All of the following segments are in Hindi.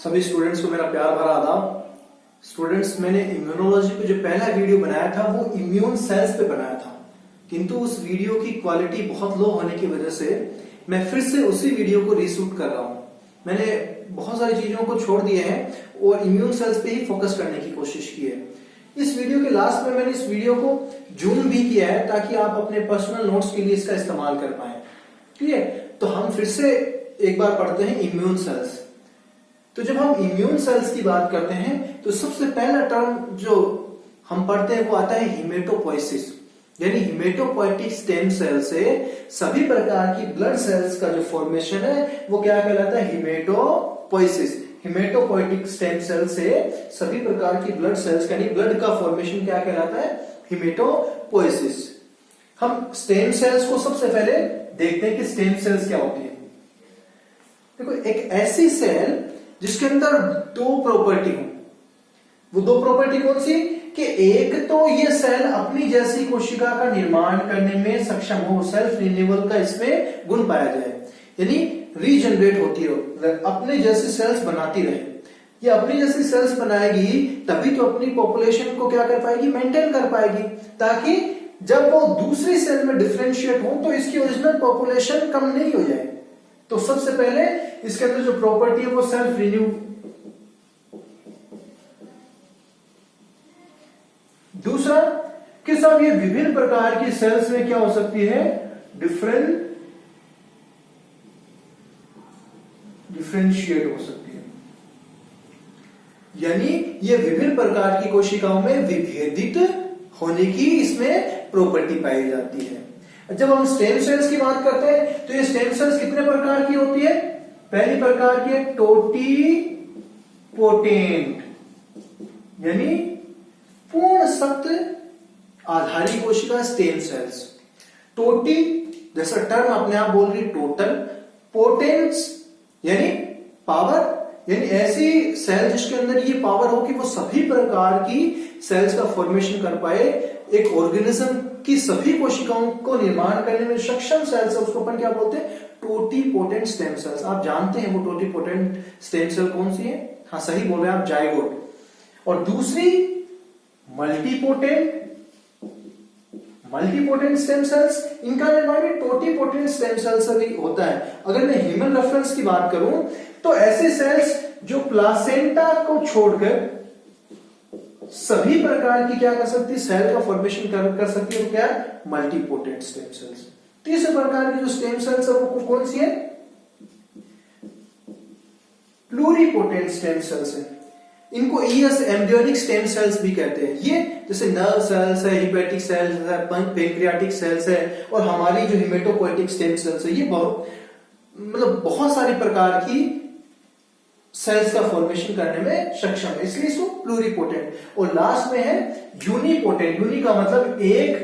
सभी स्टूडेंट्स को मेरा प्यार भरा आदाब। स्टूडेंट्स, मैंने इम्यूनोलॉजी पे जो पहला वीडियो बनाया था वो इम्यून सेल्स पे बनाया था, किंतु उस वीडियो की क्वालिटी बहुत लो होने की वजह से मैं फिर से उसी वीडियो को रीशूट कर रहा हूं। मैंने बहुत सारी चीजों को छोड़ दिए हैं और इम्यून सेल्स पे ही फोकस करने की कोशिश की है। इस वीडियो के लास्ट में मैंने इस वीडियो को जूम भी किया है ताकि आप अपने पर्सनल नोट्स के लिए इसका इस्तेमाल कर पाए। ठीक है, तो हम फिर से एक बार पढ़ते हैं इम्यून सेल्स। तो जब हम इम्यून सेल्स की बात करते हैं तो सबसे पहला टर्म जो हम पढ़ते हैं वो आता है हिमेटोपोइसिस, यानी हिमेटोपोइटिक स्टेम सेल से सभी प्रकार की ब्लड सेल्स का जो फॉर्मेशन है वो क्या कहलाता है? हिमेटोपोइसिस। हिमेटोपोइटिक स्टेम सेल से सभी प्रकार की ब्लड सेल्स यानी ब्लड का फॉर्मेशन क्या कहलाता है? हिमेटोपोइसिस। हम स्टेम सेल्स को सबसे पहले देखते हैं कि स्टेम सेल्स क्या होती है। देखो, एक ऐसी सेल जिसके अंदर दो प्रॉपर्टी हो। वो दो प्रॉपर्टी कौन सी? कि एक तो ये सेल अपनी जैसी कोशिका का निर्माण करने में सक्षम हो, सेल्फ रिन्यूअल का इसमें गुण पाया जाए, यानी रीजनरेट होती हो, अपने जैसी सेल्स बनाती रहे। ये अपनी जैसी सेल्स बनाएगी तभी तो अपनी पॉपुलेशन को क्या कर पाएगी? मेंटेन कर पाएगी, ताकि जब वो दूसरी सेल में डिफरेंशिएट हो तो इसकी ओरिजिनल पॉपुलेशन कम नहीं हो जाए। तो सबसे पहले इसके अंदर जो प्रॉपर्टी है वो सेल्फ रिन्यू। दूसरा कि सब ये विभिन्न प्रकार की सेल्स में क्या हो सकती है? डिफरेंशिएट हो सकती है, यानी ये विभिन्न प्रकार की कोशिकाओं में विभेदित होने की इसमें प्रॉपर्टी पाई जाती है। जब हम स्टेम सेल्स की बात करते हैं तो ये स्टेम सेल्स कितने प्रकार की होती है? पहली प्रकार की है टोटीपोटेंट, यानी पूर्ण सख्त आधारी कोशिका स्टेम सेल्स। टोटी जैसा टर्म अपने आप बोल रही, टोटल। पोटेंस यानी पावर, यानी ऐसी सेल जिसके अंदर ये पावर हो कि वो सभी प्रकार की सेल्स का फॉर्मेशन कर पाए। एक ऑर्गेनिज्म की सभी कोशिकाओं को निर्माण करने में सक्षम सेल्स है, उसको अपन क्या बोलते हैं? Totipotent stem cells. आप जानते हैं वो टोटीपोटेंट स्टेम सेल कौन सी है? हाँ, सही बोल रहे हैं आप, जाइगोट। और दूसरी मल्टीपोटेंट स्टेम सेल्स, इनका निर्माण भी टोटीपोटेंट स्टेम सेल से भी होता है। अगर मैं ह्यूमन रेफरेंस की बात करूं तो ऐसे सेल्स जो प्लासेंटा को छोड़कर सभी प्रकार की क्या कर सकती है? सेल का फॉर्मेशन कर सकती है। तो क्या है? Multipotent stem cells. तीसरे प्रकार की जो स्टेम सेल्स है वो कौन सी है? प्लूरीपोटेंट स्टेम सेल्स है। इनको ईएस एम्ब्रियोनिक स्टेम सेल्स भी कहते हैं। ये जैसे नर्व सेल्स है, हिपेटिक सेल्स है, पैंक्रियाटिक सेल्स है, और हमारी जो हिमेटोपोइटिक स्टेम सेल्स है, ये बहुत सारी प्रकार की सेल्स का फॉर्मेशन करने में सक्षम है, इसलिए इसको प्लूरीपोटेंट। और लास्ट में है यूनिपोटेंट। यूनि का मतलब एक,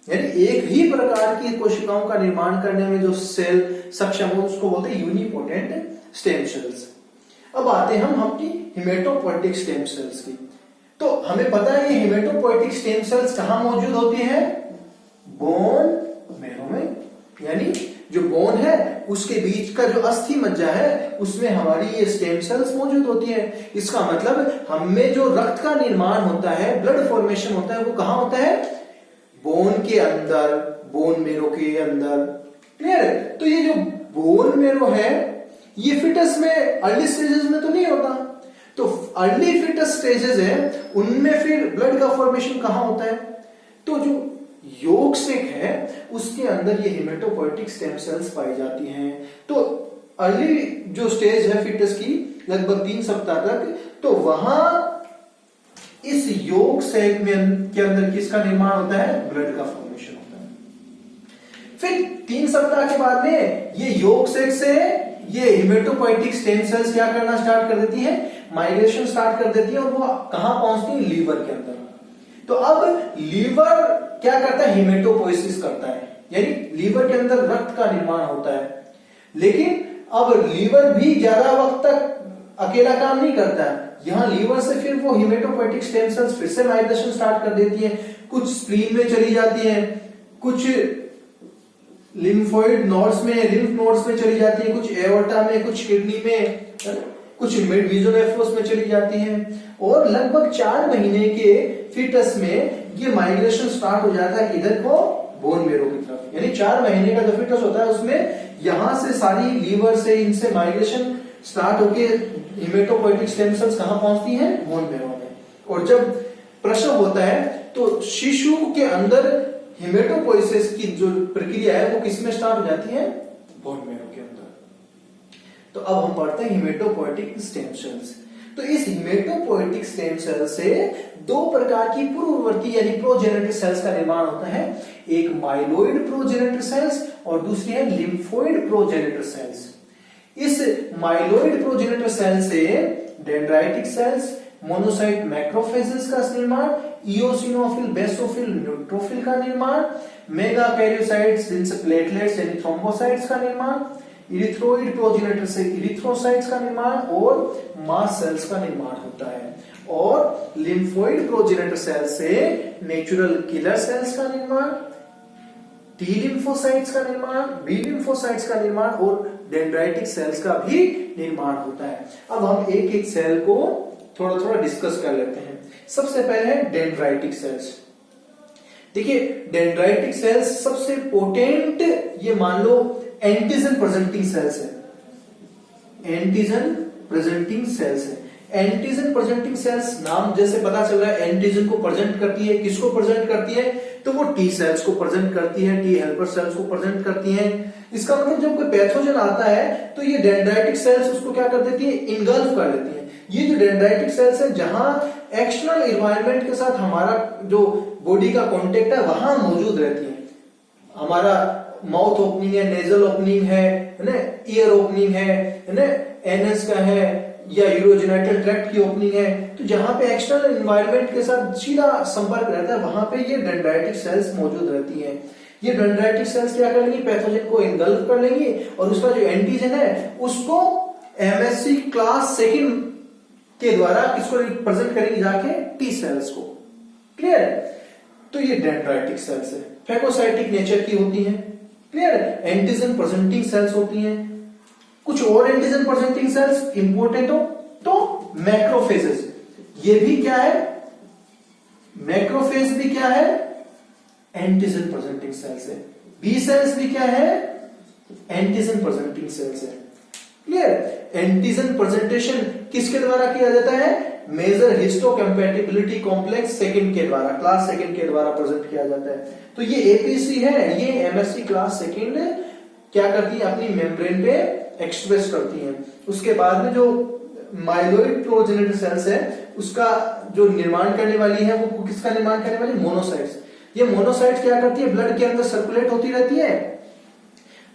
यानी एक ही प्रकार की कोशिकाओं का निर्माण करने में जो सेल सक्षम हो उसको बोलते हैं यूनिपोटेंट स्टेम सेल्स। अब आते हैं हम अपनी हिमेटोपोइटिक स्टेम सेल्स की। तो हमें पता है ये हिमेटोपोइटिक स्टेम सेल्स कहां मौजूद होती है? बोन मैरो में, यानी जो बोन है उसके बीच का जो अस्थि मज्जा है उसमें हमारी ये स्टेम सेल्स मौजूद होती है। इसका मतलब हमें जो रक्त का निर्माण होता है, ब्लड फॉर्मेशन होता है, वो कहां होता है? बोन के अंदर, बोन मेरो के अंदर। क्लियर है? तो ये जो बोन मेरो है ये फिटस में अर्ली स्टेजेस में तो नहीं होता। तो अर्ली फिटस स्टेजेस है उनमें फिर ब्लड का फॉर्मेशन कहां होता है? तो जो योगसेक है उसके अंदर ये हिमेटोपोइटिक स्टेम सेल्स पाई जाती हैं। तो अर्ली जो स्टेज है फिटस की, लगभग 3 सप्ताह तक, तो वहां इस योगसेक में के अंदर किसका निर्माण होता है? ब्लड का फॉर्मेशन होता है। फिर 3 सप्ताह के बाद में ये योगसेक से ये हिमेटोपोइटिक स्टेम सेल्स क्या करना स्टार्ट कर देती है? माइग्रेशन स्टार्ट कर देती है, और वो कहां पहुंचती है? लीवर के अंदर। तो अब लीवर क्या करता है? हिमेटोपोइसिस करता है, यानी लीवर के अंदर रक्त का निर्माण होता है। लेकिन अब लीवर भी ज्यादा वक्त तक अकेला काम नहीं करता है। यहां लीवर से फिर वो हिमेटोपोइटिक स्टेम सेल्स फिर से माइग्रेशन स्टार्ट कर देती है। कुछ स्प्लीन में चली जाती है, कुछ लिम्फोइड नोड्स में, लिम्फ नोड्स में चली जाती है, कुछ एओर्टा में, कुछ किडनी में, कुछ मिड विजुअल में चली जाती हैं, और लगभग 4 महीने के फीटस में ये माइग्रेशन स्टार्ट हो जाता है इधर को बोन मेरो की तरफ। यानी 4 महीने का जो फीटस होता है उसमें यहां से सारी लीवर से इनसे माइग्रेशन स्टार्ट होके हिमेटोपोएटिक स्टेम सेल्स कहां पहुंचती हैं? बोन मेरो में। और जब प्रसव होता है तो शिशु के अंदर हिमेटोपोइसिस की जो प्रक्रिया है वो किसमें स्टार्ट हो जाती है? बोन मेरो के अंदर। तो अब हम पढ़ते हैं हिमेटोपोएटिक स्टेम सेल्स। तो इस हिमेटोपोएटिक स्टेम सेल से 2 प्रकार की पूर्ववर्ती यानी प्रोजेनेटर सेल्स का निर्माण होता है। एक माइलोइड प्रोजेनेटर सेल्स और दूसरी है लिम्फोइड प्रोजेनेटर सेल्स। इस माइलोइड प्रोजेनेटर सेल से डेंड्राइटिक सेल्स, मोनोसाइट मैक्रोफेजेस का निर्माण, इओसिनोफिल, बेसोफिल, न्यूट्रोफिल का निर्माण, मेगाकैरियोसाइट्स जिनसे प्लेटलेट्स यानी थ्रोम्बोसाइट्स का निर्माण, इरिथ्रोइड प्रोजेनेटर से इरिथ्रोसाइट्स का निर्माण और मास्ट सेल्स का निर्माण होता है। और लिम्फोइड प्रोजेनेटर सेल से नेचुरल किलर सेल्स का निर्माण, टी लिम्फोसाइट्स का निर्माण, बी लिम्फोसाइट्स का निर्माण और डेंड्राइटिक सेल्स का भी निर्माण होता है। अब हम एक एक सेल को थोड़ा थोड़ा डिस्कस कर लेते हैं। सबसे पहले है डेंड्राइटिक सेल्स। देखिए डेंड्राइटिक सेल्स सबसे पोटेंट, ये मान लो एंटीजन प्रेजेंटिंग सेल्स है। एंटीजन प्रेजेंटिंग सेल्स है। एंटीजन प्रेजेंटिंग सेल्स नाम जैसे पता चल रहा है एंटीजन को प्रेजेंट करती है। किसको प्रेजेंट करती है? तो वो टी सेल्स को प्रेजेंट करती है, टी हेल्पर सेल्स को प्रेजेंट करती है। इसका मतलब जब कोई पैथोजन आता है तो ये डेंड्राइटिक सेल्स उसको क्या कर देती है? इंगल्फ कर लेती है। ये जो डेंड्राइटिक सेल्स है जहां एक्सटर्नल एनवायरनमेंट के साथ हमारा जो बॉडी का कांटेक्ट है वहां मौजूद रहती है। हमारा माउथ ओपनिंग है, नेजल ओपनिंग है ना, ईयर ओपनिंग है ना, एनएस का है या यूरोजेनिटल ट्रैक्ट की ओपनिंग है। तो जहां पे एक्सटर्नल एनवायरनमेंट के साथ सीधा संपर्क रहता है वहां पे ये डेंड्राइटिक सेल्स मौजूद रहती हैं। ये डेंड्राइटिक सेल्स क्या कर लेंगी? पैथोजन को इंगल्फ कर लेंगी और उसका जो एंटीजन है उसको एमएससी क्लास सेकंड के द्वारा किसको रिप्रेजेंट करेंगे? जाके टी सेल्स को। क्लियर? तो ये डेंड्राइटिक सेल्स है, फैगोसाइटिक नेचर की होती है। क्लियर? एंटीजन प्रेजेंटिंग सेल्स होती हैं। कुछ और एंटीजन प्रेजेंटिंग सेल्स इंपॉर्टेंट हो तो मैक्रोफेजेस। ये भी क्या है? मैक्रोफेज भी क्या है? एंटीजन प्रेजेंटिंग सेल्स है। बी सेल्स भी क्या है? एंटीजन प्रेजेंटिंग सेल्स है। क्लियर? एंटीजन प्रेजेंटेशन किसके द्वारा किया जाता है? मेजर हिस्टोकैम्पैटिबिलिटी कॉम्प्लेक्स सेकंड के द्वारा, क्लास सेकंड के द्वारा प्रेजेंट किया जाता है। तो ये एपीसी है, ये एमएससी क्लास सेकंड क्या करती है? अपनी मेम्ब्रेन पे एक्सप्रेस करती हैं। उसके बाद में जो माइलोइड प्रोजेनेटर सेल्स है उसका जो निर्माण करने वाली है वो किसका निर्माण करने वाली? मोनोसाइट्स। ये मोनोसाइट्स क्या करती है? ब्लड के अंदर सर्कुलेट होती रहती है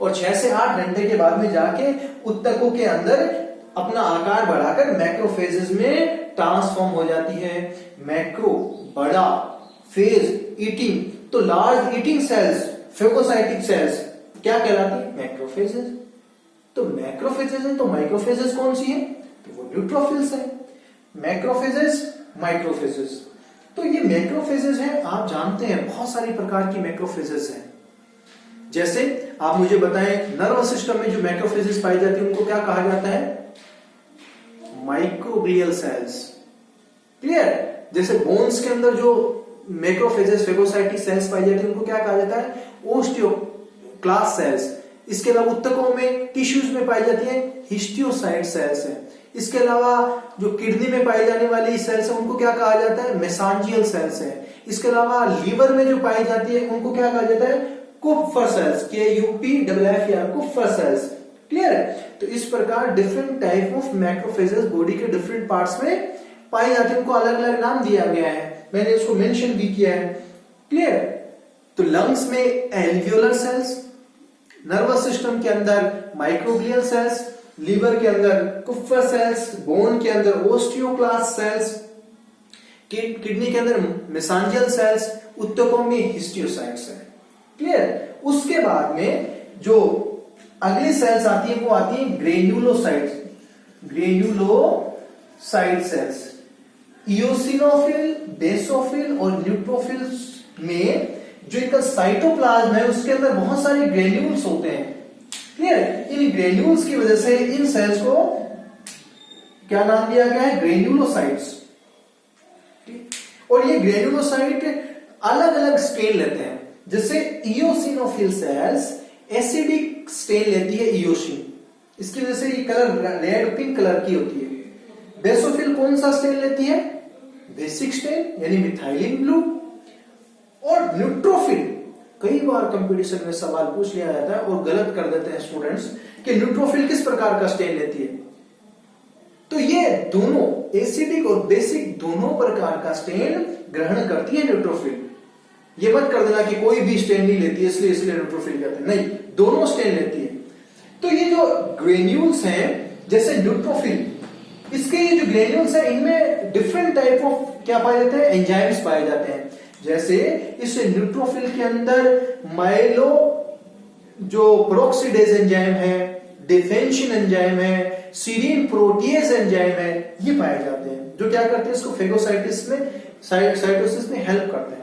और 6 से 8 घंटे के बाद में जाके उत्तकों के अंदर अपना आकार बढ़ाकर मैक्रोफेजेस में ट्रांसफॉर्म हो जाती है। मैक्रो बड़ा, फेज ईटिंग, तो large eating cells phagocytic cells क्या कहलाती है? मैक्रोफेजेस। तो मैक्रोफेजेस है तो माइक्रोफेजेस कौन सी है? तो वो न्यूट्रोफिल्स है। Macrophages, microphages. तो ये मैक्रोफेजेस है, आप जानते हैं बहुत सारी प्रकार की मैक्रोफेजेस हैं। जैसे आप मुझे बताएं नर्वस सिस्टम में जो मैक्रोफेजेस पाई जाती है उनको क्या कहा जाता है? Microglial cells. क्लियर? जैसे बोन्स के अंदर जो मैक्रोफेजेस फेगोसाइटिक सेल्स पाई जाती है उनको क्या कहा जाता है? Osteoclast cells. इसके अलावा उत्तकों में टिश्यूज में पाई जाती है हिस्टियोसाइट सेल्स है। इसके अलावा जो किडनी में पाई जाने वाली सेल्स है उनको क्या कहा जाता है? मेसांजियल सेल्स है। इसके अलावा लीवर में जो पाई जाती है उनको क्या कहा जाता है? कुप्फर सेल्स, KUPFFER, कुप्फर सेल्स। क्लियर है? तो इस प्रकार different type of macrophages body के डिफरेंट पार्ट्स में पाई जाती है, उनको अलग अलग नाम दिया गया है, मैंने इसको मेंशन भी किया है। क्लियर? तो लंग्स में एल्वियोलर सेल्स, नर्वस सिस्टम के अंदर माइक्रोग्लियल सेल्स, लीवर के अंदर कुप्फर सेल्स, बोन के अंदर ओस्टियोक्लास्ट सेल्स, किडनी के अंदर मेसांजियल सेल्स, उत्तकों में हिस्टियोसाइट्स है। क्लियर? उसके बाद में जो अगली सेल्स आती है वो आती है granulocytes. Granulocyte sales eosinophil, basophil और न्यूट्रोफिल में जो इनका साइटोप्लाज्म है उसके अंदर बहुत सारे ग्रेन्यूल्स होते हैं। क्लियर? इन ग्रेन्यूल्स की वजह से इन सेल्स को क्या नाम दिया गया है? ग्रेन्युलोसाइट्स। और ये ग्रेन्युलोसाइट अलग अलग स्टेन लेते हैं, जैसे इयोसिनोफिल सेल्स एसिडिक स्टेन लेती है इयोसिन, इसकी वजह से ये कलर रेड पिंक कलर की होती है। बेसोफिल कौन सा स्टेन लेती है? बेसिक स्टेन यानी मिथाइलिन ब्लू। और न्यूट्रोफिल, कई बार कंपटीशन में सवाल पूछ लिया जाता है और गलत कर देते हैं स्टूडेंट्स कि न्यूट्रोफिल किस प्रकार का स्टेन लेती है। तो ये दोनों एसिडिक और बेसिक दोनों प्रकार का स्टेन ग्रहण करती है न्यूट्रोफिल। ये मत कर देना कि कोई भी स्टेन नहीं लेती है इसलिए न्यूट्रोफिल कहते हैं, नहीं, दोनों स्टेन लेती है। तो ये जो ग्रेन्यूल्स हैं जैसे न्यूट्रोफिल, इसके ये जो ग्रेन्यूल्स हैं इनमें डिफरेंट टाइप ऑफ क्या पाए जाते हैं? एंजाइम्स पाए जाते हैं। जैसे इस न्यूट्रोफिल के अंदर माइलो जो पेरोक्सिडेज एंजाइम है, डिफेंशिन एंजाइम है, सीरीन प्रोटीएज एंजाइम है, ये पाए जाते हैं जो क्या करते हैं? इसको फेगोसाइटिस में साइटोसिस में हेल्प करते हैं।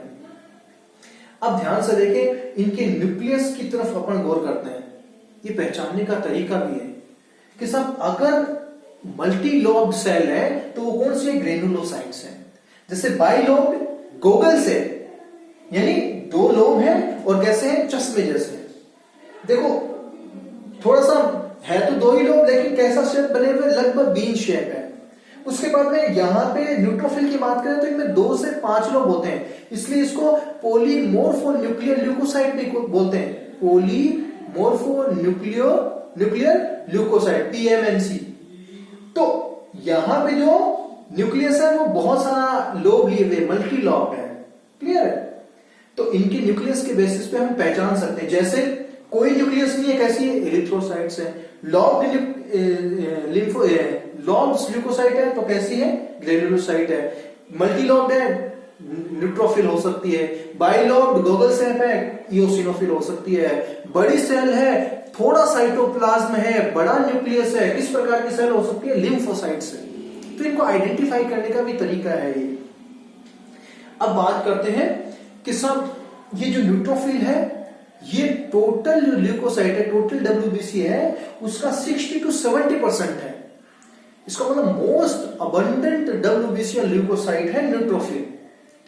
अब ध्यान से देखें, इनके न्यूक्लियस की तरफ अपन गौर करते हैं। ये पहचानने का तरीका भी है कि सब अगर मल्टी लोब सेल है तो वो कौन से? ग्रेनुलोसाइट्स हैं। जैसे बाइलोब गोगल्स है, यानी दो लोब हैं और कैसे हैं? चश्मे जैसे। देखो थोड़ा सा है तो दो ही लोब, लेकिन कैसा शेप बने हुए? लगभग बीन शेप है। उसके बाद में यहां पे न्यूट्रोफिल की बात करें तो इनमें 2 से 5 लोब होते हैं, इसलिए इसको पॉलीमोर्फो न्यूक्लियर ल्यूकोसाइट भी बोलते हैं। पॉलीमोर्फो न्यूक्लियर ल्यूकोसाइट, PMNC। तो यहां पे जो न्यूक्लियस है वो बहुत सारा लोब लिए हुए मल्टी लोब है। क्लियर है? तो इनके न्यूक्लियस के बेसिस पे हम पहचान सकते हैं। जैसे कोई न्यूक्लियस नहीं है, कैसी है? एरिथ्रोसाइट्स है। लॉब्स ल्यूकोसाइट है तो कैसी है? ग्रेनुलोसाइट है। मल्टी लॉब्ड है, न्यूट्रोफिल हो सकती है। बाइलॉब्ड गोगल सेल है, इयोसिनोफिल हो सकती है। बड़ी सेल है, थोड़ा साइटोप्लाज्म है, बड़ा न्यूक्लियस है, किस प्रकार की सेल हो सकती है? लिम्फोसाइट्स है। तो इनको आइडेंटिफाई करने का भी तरीका है ये। अब बात करते हैं कि सब ये जो न्यूट्रोफिल है, ये टोटल जो ल्यूकोसाइट है, टोटल WBC है, उसका 60 to 70% है। इसका मतलब मोस्ट अबंडेंट WBC ल्यूकोसाइट है न्यूट्रोफिल।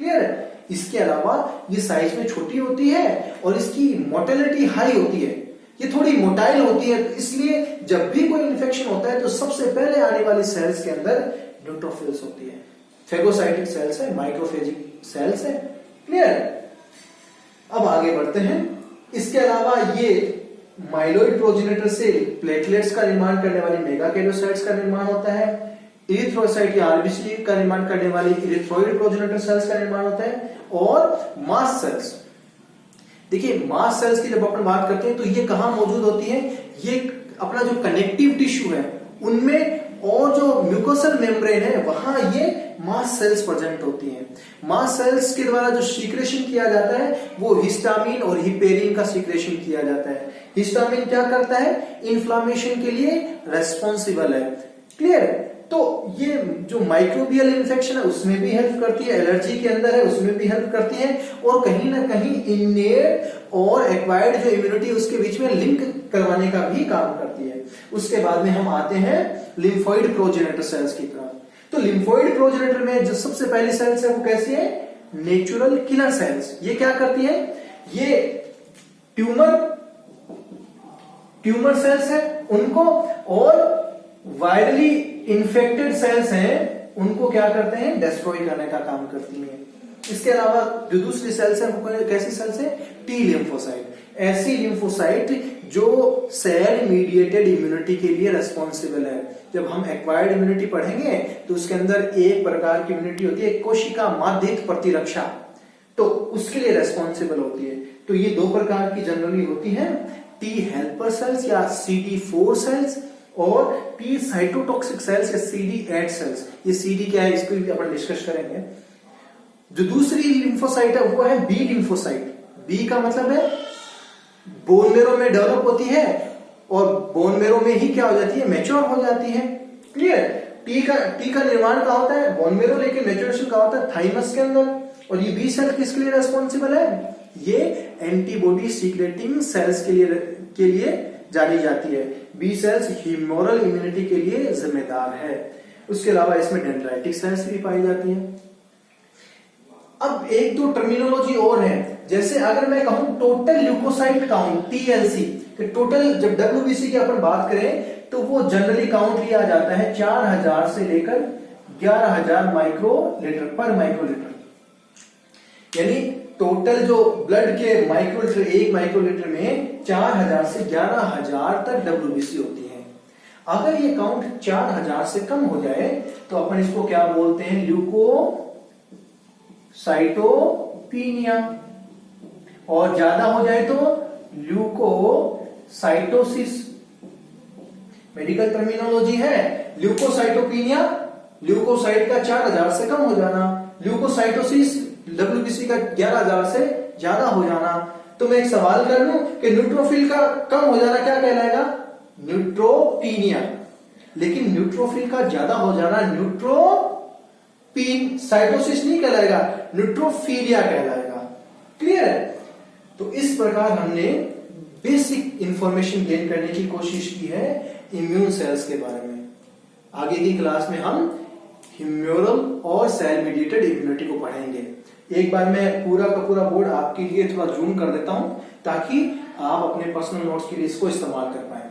क्लियर है? इसके अलावा ये साइज में छोटी होती है और इसकी मोर्टेलिटी हाई होती है। ये थोड़ी मोटाइल होती है, तो इसलिए जब भी कोई इन्फेक्शन होता है तो सबसे पहले आने वाली सेल्स के अंदर न्यूट्रोफिल्स होती है। फेगोसाइटिक सेल्स है, माइक्रोफेजिक सेल्स है। क्लियर? अब आगे बढ़ते हैं। इसके अलावा ये माइलोइड प्रोजेनेटर से प्लेटलेट्स का निर्माण करने वाली मेगाकेरोसाइट्स का निर्माण होता है। इरिथ्रोसाइट या आरबीसी का निर्माण करने वाली इरिथ्रोइड प्रोजेनेटर सेल्स का निर्माण होता है। और मास्ट सेल्स, देखिए मास्ट सेल्स की जब अपन बात करते हैं तो ये कहां मौजूद होती है? ये अपना जो कनेक्टिव टिश्यू है उनमें और जो म्यूकोसल मेम्ब्रेन है वहां ये मास्ट सेल्स प्रेजेंट होती हैं। मास्ट सेल्स के द्वारा जो सीक्रेशन किया जाता है वो हिस्टामिन और हिपेरिन का सीक्रेशन किया जाता है। हिस्टामिन क्या करता है? इन्फ्लामेशन के लिए रेस्पॉन्सिबल है। क्लियर? तो ये जो माइक्रोबियल इन्फेक्शन है उसमें भी हेल्प करती है, एलर्जी के अंदर है उसमें भी हेल्प करती है, और कहीं ना कहीं इनेट और एक्वायर्ड जो इम्यूनिटी उसके बीच में लिंक करवाने का भी काम करती है। उसके बाद में हम आते हैं लिम्फोइड प्रोजेनेटर सेल्स की तरफ। तो लिम्फोइड प्रोजेनेटर में जो सबसे पहली सेल्स है वो कैसी है? Natural killer cells. ये क्या करती है? ये ट्यूमर सेल्स है उनको, और वायरली इन्फेक्टेड सेल्स हैं उनको क्या करते हैं? डिस्ट्रॉय करने का काम करती हैं। इसके अलावा जो दूसरी सेल्स है वो कैसी सेल्स है? T lymphocyte. ऐसी लिम्फोसाइट जो सेल मीडिएटेड इम्यूनिटी के लिए रेस्पॉन्सिबल है। जब हम एक्वायर्ड इम्यूनिटी पढ़ेंगे तो उसके अंदर एक प्रकार की इम्यूनिटी होती है कोशिका माध्यिक प्रतिरक्षा, तो उसके लिए रेस्पॉन्सिबल होती है। तो ये 2 प्रकार की जनरली होती है, टी हेल्पर सेल्स या CD4 सेल्स और टी साइटोटॉक्सिक सेल्स या CD8 सेल्स। ये CD क्या है इसको भी अपन डिस्कस करेंगे। जो दूसरी लिम्फोसाइट है वो है बी लिम्फोसाइट। बी का मतलब है बोन मेरो में डेवलप होती है और बोन मेरो में ही क्या हो जाती है? मैच्योर हो जाती है। क्लियर? टी का निर्माण कहां होता है? बोन मेरो, लेकिन मैच्योरेशन कहां होता है? थाइमस के अंदर। और ये बी सेल किसके लिए रेस्पॉन्सिबल है? ये एंटीबॉडी सीक्रेटिंग सेल्स के लिए जानी जाती है। बी सेल्स ह्यूमोरल इम्यूनिटी के लिए जिम्मेदार है। उसके अलावा इसमें डेंड्राइटिक सेल्स भी पाई जाती हैं। अब एक दो टर्मिनोलॉजी और है, जैसे अगर मैं कहूं टोटल ल्यूकोसाइट काउंट टीएलसी, कि टोटल जब डब्ल्यूबीसी की अपन बात करें तो वो जनरली काउंट लिया जाता है 4000 से लेकर 11000 माइक्रोलीटर पर माइक्रोलीटर, यानी टोटल जो ब्लड के माइक्रोलीटर, एक माइक्रोलीटर में 4000 से 11000 तक डब्ल्यूबीसी होती है। अगर ये काउंट 4000 से कम हो जाए तो अपन इसको क्या बोलते हैं, ल्यूकोसाइटोपीनिया, और ज्यादा हो जाए तो ल्यूकोसाइटोसिस। मेडिकल टर्मिनोलॉजी है ल्यूकोसाइटोपीनिया, ल्यूकोसाइट का 4000 से कम हो जाना, ल्यूकोसाइटोसिस डब्ल्यूबीसी का 11000 से ज्यादा हो जाना। तो मैं एक सवाल कर लूं कि न्यूट्रोफिल का कम हो जाना क्या कहलाएगा, न्यूट्रोपीनिया, लेकिन न्यूट्रोफिल का ज्यादा हो जाना न्यूट्रोपीन साइटोसिस नहीं कहलाएगा, न्यूट्रोफीलिया कहलाएगा। क्लियर है? तो इस प्रकार हमने बेसिक इंफॉर्मेशन गेन करने की कोशिश की है इम्यून सेल्स के बारे में। आगे की क्लास में हम ह्यूमरल और सेल मीडिएटेड इम्यूनिटी को पढ़ेंगे। एक बार मैं पूरा का पूरा बोर्ड आपके लिए थोड़ा जूम कर देता हूं ताकि आप अपने पर्सनल नोट्स के लिए इसको इस्तेमाल कर पाए।